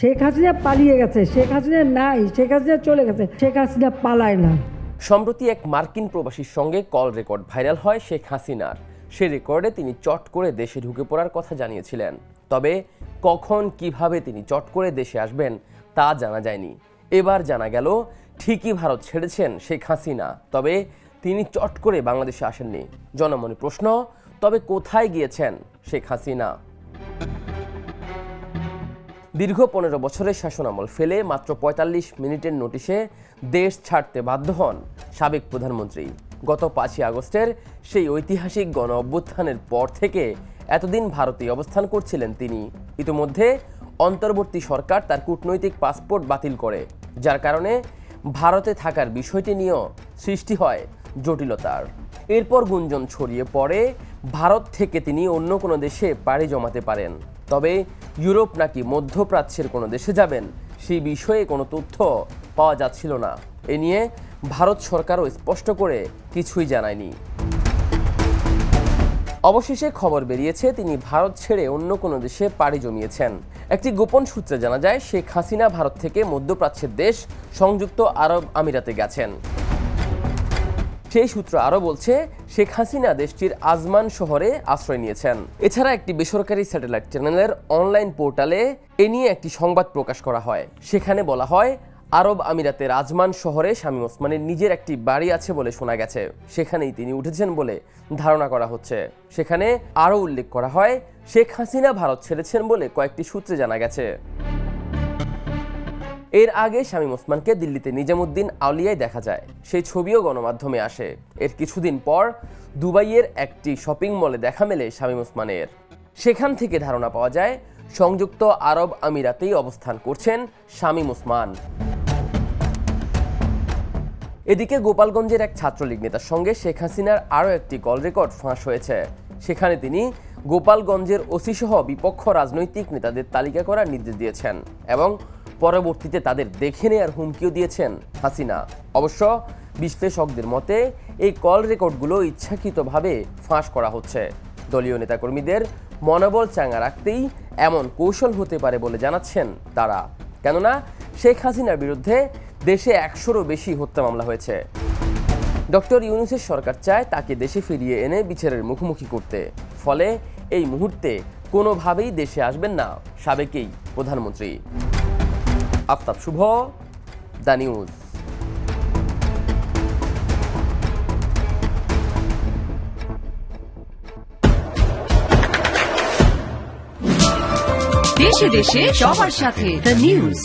শেখ হাসিনা পালিয়ে গেছে, শেখ হাসিনা নাই, শেখ হাসিনা চলে গেছে, শেখ হাসিনা পালায় না। সম্প্রতি এক মার্কিন প্রবাসীর সঙ্গে কল রেকর্ড ভাইরাল হয় শেখ হাসিনার। সে রেকর্ডে তিনি চট করে দেশে ঢুকে পড়ার কথা জানিয়েছিলেন। তবে কখন কিভাবে তিনি চট করে দেশে আসবেন তা জানা যায়নি। এবার জানা গেল ঠিকই ভারত ছেড়েছেন শেখ হাসিনা, তবে তিনি চট করে বাংলাদেশে আসেননি। জনমনে প্রশ্ন, তবে কোথায় গিয়েছেন শেখ হাসিনা? দীর্ঘ 15 বছরের শাসনামল ফেলে মাত্র ৪৫ মিনিটের নোটিশে দেশ ছাড়তে বাধ্য হন সাবেক প্রধানমন্ত্রী। গত ৫ই আগস্টের সেই ঐতিহাসিক গণ অভ্যুত্থানের পর থেকে এতদিন ভারতে অবস্থান করছিলেন তিনি। ইতিমধ্যে অন্তর্বর্তী সরকার তার কূটনৈতিক পাসপোর্ট বাতিল করে, যার কারণে ভারতে থাকার বিষয়টি নিয়েও সৃষ্টি হয় জটিলতার। এরপর গুঞ্জন ছড়িয়ে পড়ে ভারত থেকে তিনি অন্য কোনো দেশে পাড়ি জমাতে পারেন। তবে ইউরোপ নাকি মধ্যপ্রাচ্যের কোনো দেশে যাবেন সেই বিষয়ে কোনো তথ্য পাওয়া যাচ্ছিল না। এ নিয়ে ভারত সরকারও স্পষ্ট করে কিছুই জানায়নি। অবশেষে খবর বেরিয়েছে তিনি ভারত ছেড়ে অন্য কোনো দেশে পাড়ি জমিয়েছেন। একটি গোপন সূত্রে জানা যায় শেখ হাসিনা ভারত থেকে মধ্যপ্রাচ্যের দেশ সংযুক্ত আরব আমিরাতে গেছেন। সেই সূত্র আরও বলছে শেখ হাসিনা দেশটির আজমান শহরে আশ্রয় নিয়েছেন। এছাড়া একটি বেসরকারি স্যাটেলাইট চ্যানেলের অনলাইন পোর্টালে এ নিয়ে একটি সংবাদ প্রকাশ করা হয়। সেখানে বলা হয় আরব আমিরাতের আজমান শহরে শামীম ওসমানের নিজের একটি বাড়ি আছে বলে শোনা গেছে, সেখানেই তিনি উঠেছেন বলে ধারণা করা হচ্ছে। সেখানে আরও উল্লেখ করা হয় শেখ হাসিনা ভারত ছেড়েছেন বলে কয়েকটি সূত্রে জানা গেছে। এর আগে শামীম ওসমানকে দিল্লিতে নিজামুদ্দিন আউলিয়ায় দেখা যায়, সেই ছবিও গণমাধ্যমে আসে। এর কিছুদিন পর দুবাইয়ের একটি শপিং মলে দেখা মেলে শামীম ওসমানের। সেখান থেকে ধারণা পাওয়া যায় সংযুক্ত আরব আমিরাতেই অবস্থান করছেন শামীম ওসমান। এদিকে গোপালগঞ্জের এক ছাত্রলীগ নেতার সঙ্গে শেখ হাসিনার আরও একটি কল রেকর্ড ফাঁস হয়েছে। সেখানে তিনি গোপালগঞ্জের ওসি সহ বিপক্ষ রাজনৈতিক নেতাদের তালিকা করার নির্দেশ দিয়েছেন এবং পরবর্তীতে তাদের দেখে নেওয়ার হুমকিও দিয়েছেন হাসিনা। অবশ্য বিশ্লেষকদের মতে এই কল রেকর্ডগুলো ইচ্ছাকৃতভাবে ফাঁস করা হচ্ছে। দলীয় নেতাকর্মীদের মনোবল চাঙ্গা রাখতেই এমন কৌশল হতে পারে বলে জানাচ্ছেন তারা। কেননা শেখ হাসিনার বিরুদ্ধে দেশে ১০০রও বেশি হত্যা মামলা হয়েছে। ডক্টর ইউনূসের সরকার চায় তাকে দেশে ফিরিয়ে এনে বিচারের মুখোমুখি করতে। ফলে এই মুহূর্তে কোনোভাবেই দেশে আসবেন না সাবেক এই প্রধানমন্ত্রী। আফতাব শুভ, দ্য নিউজ। দেশে দেশে সবার সাথে দ্য নিউজ।